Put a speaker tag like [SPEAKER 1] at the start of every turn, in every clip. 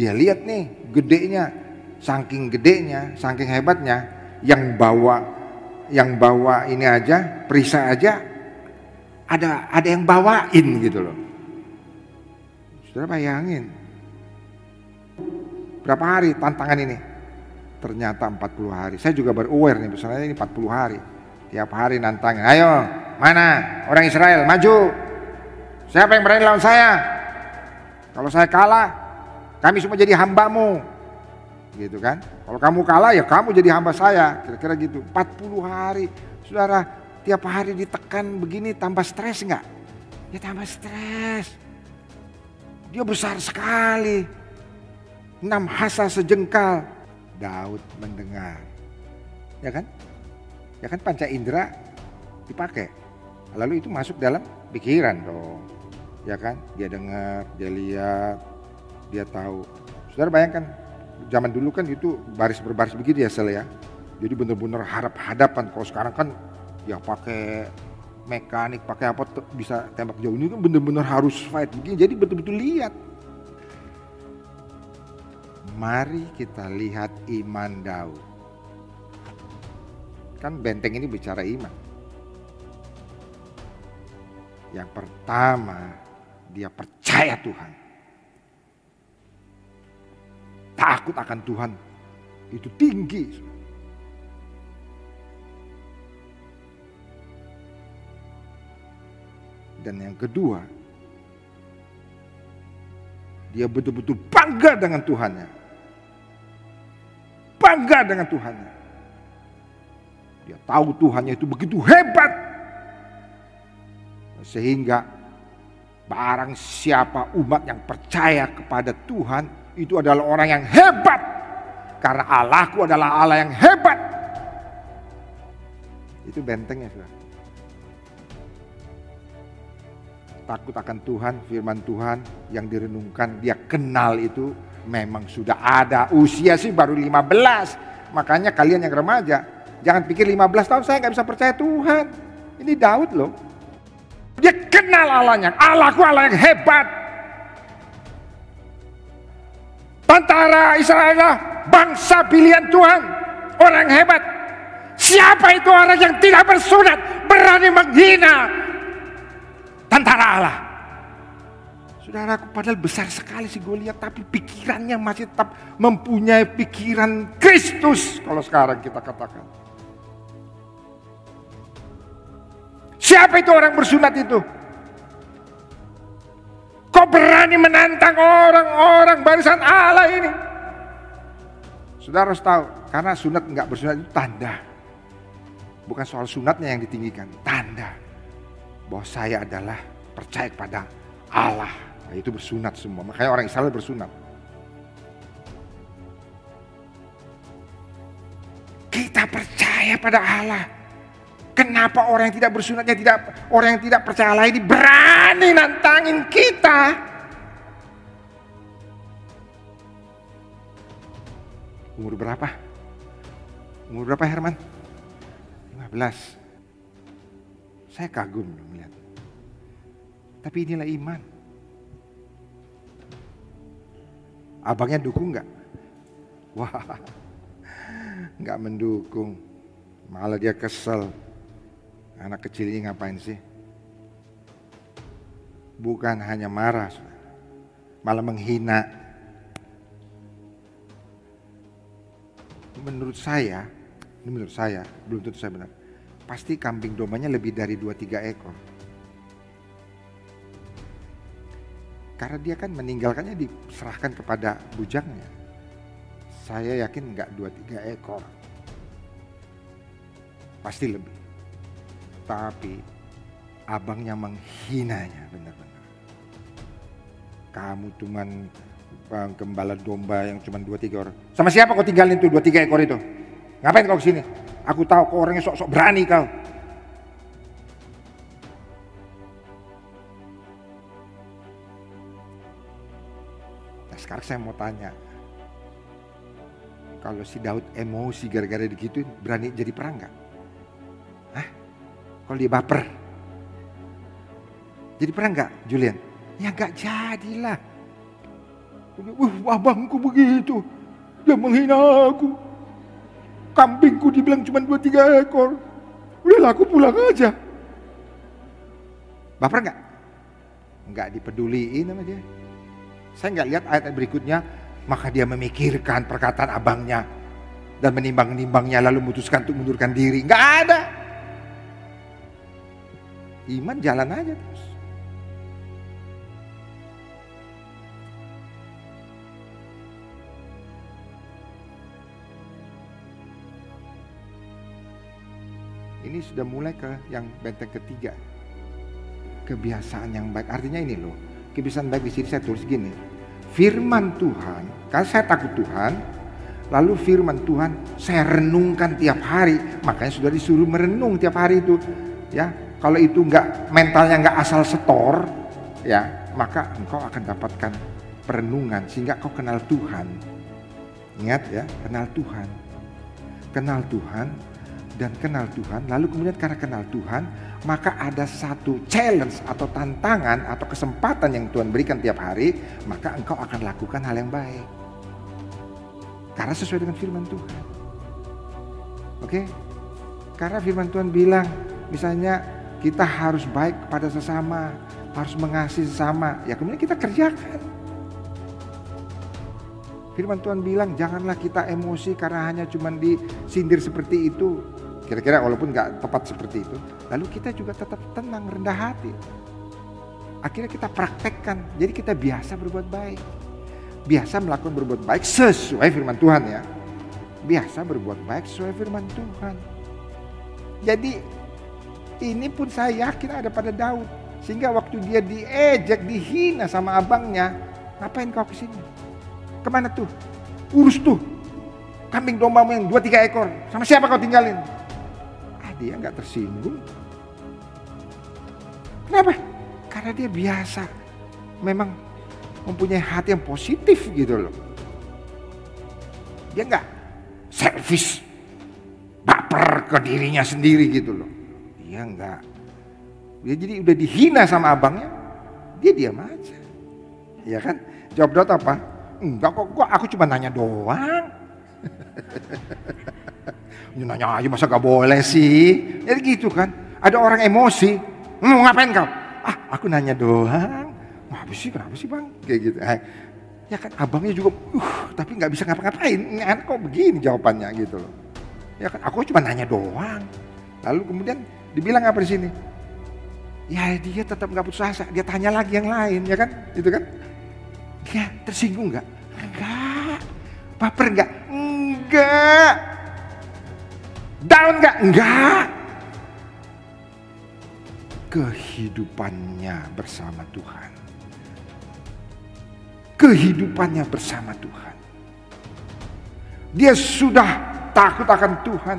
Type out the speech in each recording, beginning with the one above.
[SPEAKER 1] Dia lihat nih gedenya, saking gedenya, saking hebatnya, yang bawa ini aja, perisai aja, ada yang bawain gitu loh. Saudara bayangin, berapa hari tantangan ini? Ternyata 40 hari. Saya juga baru aware nih, misalnya ini 40 hari. Tiap hari nantangin, ayo mana orang Israel maju. Siapa yang berani lawan saya? Kalau saya kalah, kami semua jadi hambamu. Gitu kan. Kalau kamu kalah ya kamu jadi hamba saya. Kira-kira gitu. 40 hari. Saudara, tiap hari ditekan begini tambah stres enggak? Ya tambah stres. Dia besar sekali. 6 hasta sejengkal. Daud mendengar. Ya kan? Ya kan panca indera dipakai. Lalu itu masuk dalam pikiran dong. Ya kan? Dia dengar, dia lihat, dia tahu. Saudara bayangkan, zaman dulu kan itu baris berbaris begitu ya Sel ya. Jadi benar-benar hadap-hadapan. Kalau sekarang kan ya pakai mekanik, pakai apa bisa tembak jauh. Ini kan benar-benar harus fight begini. Jadi betul-betul lihat. Mari kita lihat iman Daud. Kan benteng ini bicara iman. Yang pertama, dia percaya Tuhan. Takut akan Tuhan itu tinggi. Dan yang kedua, dia betul-betul bangga dengan Tuhannya. Bangga dengan Tuhannya. Dia tahu Tuhannya itu begitu hebat. Sehingga barang siapa umat yang percaya kepada Tuhan, itu adalah orang yang hebat. Karena Allahku adalah Allah yang hebat. Itu bentengnya, saudara. Takut akan Tuhan, firman Tuhan yang direnungkan, dia kenal itu memang sudah ada. Usia sih baru 15. Makanya kalian yang remaja, jangan pikir 15 tahun saya gak bisa percaya Tuhan. Ini Daud loh. Dia kenal Allahnya. Allahku Allah yang hebat. Tentara Israel adalah bangsa pilihan Tuhan. Orang yang hebat. Siapa itu orang yang tidak bersunat, berani menghina tentara Allah? Saudaraku, padahal besar sekali sih gue lihat, tapi pikirannya masih tetap mempunyai pikiran Kristus. Kalau sekarang kita katakan. Siapa itu orang bersunat itu? Kok berani menantang orang-orang barisan Allah ini? Saudara harus tahu, karena sunat enggak bersunat itu tanda. Bukan soal sunatnya yang ditinggikan, tanda bahwa saya adalah percaya kepada Allah. Nah, itu bersunat semua, makanya orang Israel bersunat. Kita percaya pada Allah. Kenapa orang yang tidak bersunatnya, orang yang tidak percaya Allah ini berani nantangin kita? Umur berapa? Umur berapa Herman? 15. Saya kagum melihat. Tapi inilah iman. Abangnya dukung nggak? Wah, nggak mendukung. Malah dia kesel. Anak kecil ini ngapain sih? Bukan hanya marah, malah menghina. Menurut saya, belum tentu saya benar. Pasti kambing dombanya lebih dari 2-3 ekor. Karena dia kan meninggalkannya diserahkan kepada bujangnya. Saya yakin enggak 2-3 ekor. Pasti lebih. Tapi abangnya menghinanya benar-benar. Kamu cuman gembala domba yang cuma 2-3 orang. Sama siapa kau tinggalin tuh 2-3 ekor itu? Ngapain kau kesini? Aku tahu kau orangnya sok-sok berani kau. Nah sekarang saya mau tanya. Kalau si Daud emosi gara-gara digituin, berani jadi perang gak? Hah? Kalau dia baper, jadi perang gak Julian? Ya gak jadilah. Abangku begitu. Dia menghina aku. Kambingku dibilang cuma 2-3 ekor. Udahlah aku pulang aja. Baper nggak? Nggak dipeduliin sama dia. Saya nggak lihat ayat berikutnya. Maka dia memikirkan perkataan abangnya. Dan menimbang-nimbangnya lalu memutuskan untuk mundurkan diri. Nggak ada. Iman jalan aja terus. Ini sudah mulai ke yang benteng ketiga. Kebiasaan yang baik. Artinya ini loh. Kebiasaan baik di sini saya tulis gini. Firman Tuhan. Karena saya takut Tuhan. Lalu firman Tuhan saya renungkan tiap hari. Makanya sudah disuruh merenung tiap hari itu. Ya, kalau itu mentalnya nggak asal setor. Ya, maka engkau akan dapatkan perenungan. Sehingga kau kenal Tuhan. Ingat ya, kenal Tuhan. Kenal Tuhan. Dan kenal Tuhan, lalu kemudian karena kenal Tuhan, maka ada satu challenge atau tantangan atau kesempatan yang Tuhan berikan tiap hari, maka engkau akan lakukan hal yang baik. Karena sesuai dengan firman Tuhan. Oke? Karena firman Tuhan bilang, misalnya kita harus baik kepada sesama, harus mengasihi sesama, ya kemudian kita kerjakan. Firman Tuhan bilang, janganlah kita emosi karena hanya cuma disindir seperti itu. Kira-kira walaupun gak tepat seperti itu. Lalu kita juga tetap tenang, rendah hati. Akhirnya kita praktekkan. Jadi kita biasa berbuat baik. Biasa melakukan berbuat baik sesuai firman Tuhan ya. Biasa berbuat baik sesuai firman Tuhan. Jadi ini pun saya yakin ada pada Daud. Sehingga waktu dia diejek, dihina sama abangnya. Ngapain kau kesini? Kemana tuh? Urus tuh kambing dombamu yang 2-3 ekor. Sama siapa kau tinggalin? Dia nggak tersinggung. Kenapa? Karena dia biasa. Memang mempunyai hati yang positif gitu loh. Dia nggak selfish, baper ke dirinya sendiri gitu loh. Dia nggak. Dia jadi udah dihina sama abangnya, dia diam aja. Ya kan? Jawab Daud apa? Enggak kok, aku cuma nanya doang. Nanya aja masa gak boleh sih. Jadi gitu kan. Ada orang emosi. Mau ngapain kau? Aku nanya doang. Kenapa sih bang? Kayak gitu. Ya kan abangnya juga tapi gak bisa ngapa-ngapain. Kok begini jawabannya gitu loh. Ya kan aku cuma nanya doang. Lalu kemudian dibilang apa di sini? Ya dia tetap gak putus asa. Dia tanya lagi yang lain ya kan. Gitu kan. Dia tersinggung gak? Enggak. Baper gak? Enggak. Down gak? Enggak. Kehidupannya bersama Tuhan. Kehidupannya bersama Tuhan. Dia sudah takut akan Tuhan.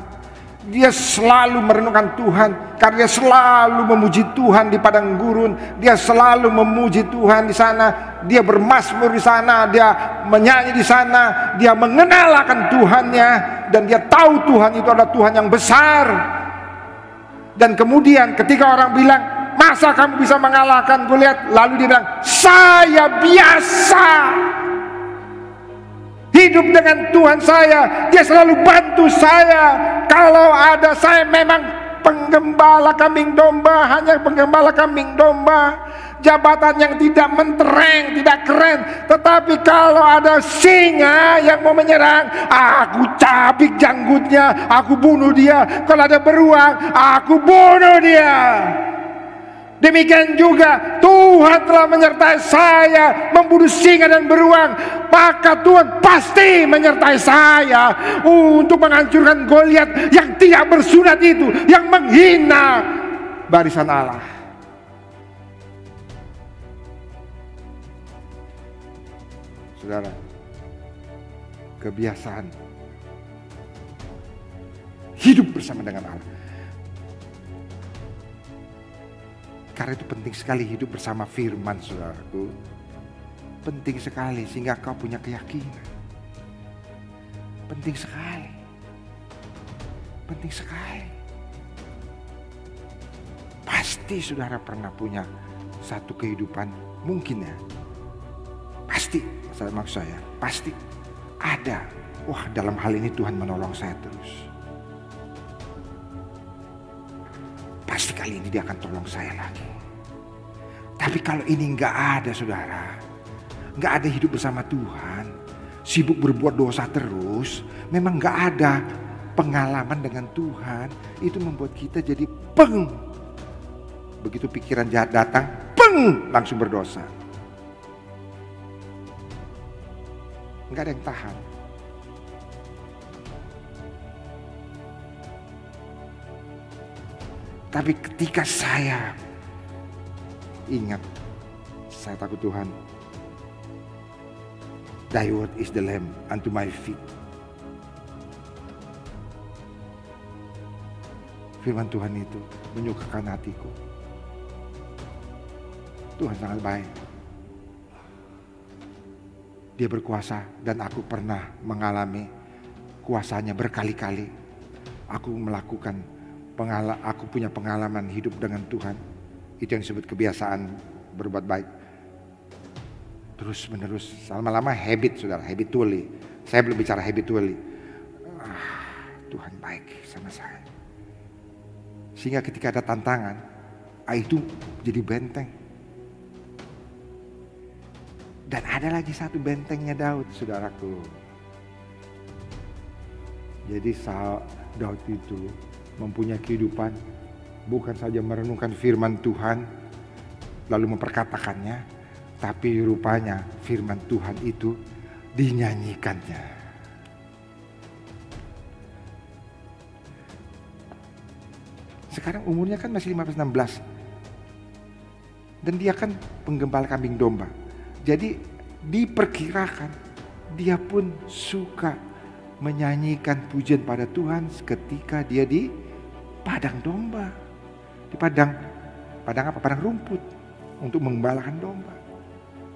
[SPEAKER 1] Dia selalu merenungkan Tuhan. Karena dia selalu memuji Tuhan di padang gurun. Dia selalu memuji Tuhan di sana. Dia bermazmur di sana. Dia menyanyi di sana. Dia mengenal akan Tuhannya. Dan dia tahu Tuhan itu adalah Tuhan yang besar. Dan kemudian ketika orang bilang, masa kamu bisa mengalahkan Goliat? Lalu dia bilang, saya biasa hidup dengan Tuhan saya. Dia selalu bantu saya. Kalau ada saya memang penggembala kambing domba, hanya penggembala kambing domba. Jabatan yang tidak mentereng, tidak keren. Tetapi kalau ada singa yang mau menyerang, aku cabik janggutnya, aku bunuh dia. Kalau ada beruang, aku bunuh dia. Demikian juga Tuhan telah menyertai saya membunuh singa dan beruang. Maka Tuhan pasti menyertai saya untuk menghancurkan Goliat yang tidak bersunat itu, yang menghina barisan Allah. Saudara, kebiasaan hidup bersama dengan Allah. Karena itu penting sekali hidup bersama firman, saudaraku. Penting sekali sehingga kau punya keyakinan. Penting sekali. Penting sekali. Pasti saudara pernah punya satu kehidupan, mungkin ya. Pasti, maksud saya, pasti ada. Wah, dalam hal ini Tuhan menolong saya terus. Pasti kali ini dia akan tolong saya lagi. Tapi kalau ini nggak ada saudara, nggak ada hidup bersama Tuhan, sibuk berbuat dosa terus, memang nggak ada pengalaman dengan Tuhan, itu membuat kita jadi peng. Begitu pikiran jahat datang, peng, langsung berdosa. Nggak ada yang tahan. Tapi ketika saya ingat, saya takut Tuhan. Thy word is the lamp unto my feet. Firman Tuhan itu menyukakan hatiku. Tuhan sangat baik. Dia berkuasa dan aku pernah mengalami kuasanya berkali-kali. Aku punya pengalaman hidup dengan Tuhan. Itu yang disebut kebiasaan berbuat baik. Terus menerus, lama-lama habit saudara, habitually. Saya belum bicara habitually. Tuhan baik sama saya. Sehingga ketika ada tantangan, itu jadi benteng. Dan ada lagi satu bentengnya Daud, saudaraku. Jadi Daud itu mempunyai kehidupan, bukan saja merenungkan firman Tuhan lalu memperkatakannya, tapi rupanya firman Tuhan itu dinyanyikannya. Sekarang umurnya kan masih 15-16. Dan dia kan penggembala kambing domba. Jadi diperkirakan dia pun suka menyanyikan pujian pada Tuhan ketika dia di padang domba. Di padang apa? Padang rumput untuk menggembalakan domba.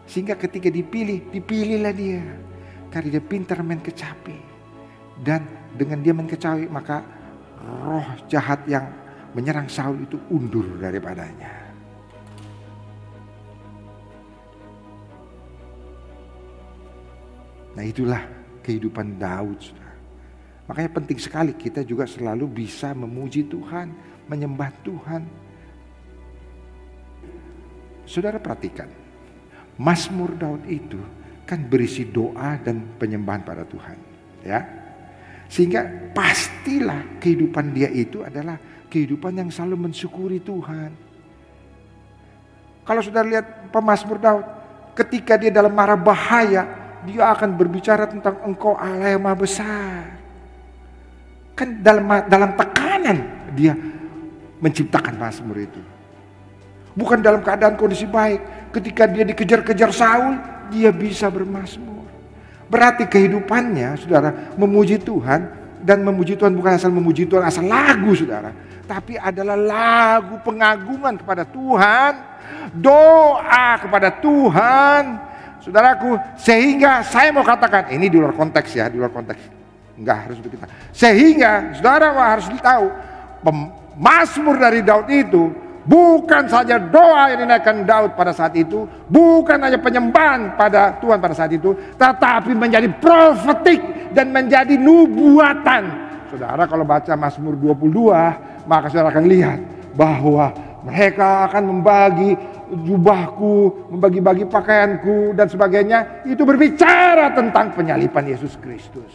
[SPEAKER 1] Sehingga ketika dipilihlah dia. Karena dia pintar main kecapi. Dan dengan dia main kecapi maka roh jahat yang menyerang Saul itu undur daripadanya. Nah itulah kehidupan Daud. Makanya penting sekali kita juga selalu bisa memuji Tuhan, menyembah Tuhan. Saudara perhatikan, Mazmur Daud itu kan berisi doa dan penyembahan pada Tuhan, ya. Sehingga pastilah kehidupan dia itu adalah kehidupan yang selalu mensyukuri Tuhan. Kalau saudara lihat pemazmur Daud, ketika dia dalam mara bahaya, dia akan berbicara tentang Engkau Allah yang Maha Besar. Kan dalam tekanan dia menciptakan mazmur itu. Bukan dalam keadaan kondisi baik. Ketika dia dikejar-kejar Saul, dia bisa bermazmur. Berarti kehidupannya, saudara, memuji Tuhan. Dan memuji Tuhan bukan asal memuji Tuhan, asal lagu, saudara. Tapi adalah lagu pengagungan kepada Tuhan. Doa kepada Tuhan. Saudaraku, sehingga saya mau katakan, ini di luar konteks ya, di luar konteks. Enggak harus begitu. Sehingga saudara harus tahu, Mazmur dari Daud itu bukan saja doa yang dinaikkan Daud pada saat itu, bukan hanya penyembahan pada Tuhan pada saat itu, tetapi menjadi profetik dan menjadi nubuatan. Saudara kalau baca Mazmur 22, maka saudara akan lihat bahwa mereka akan membagi jubahku, membagi-bagi pakaianku dan sebagainya. Itu berbicara tentang penyalipan Yesus Kristus.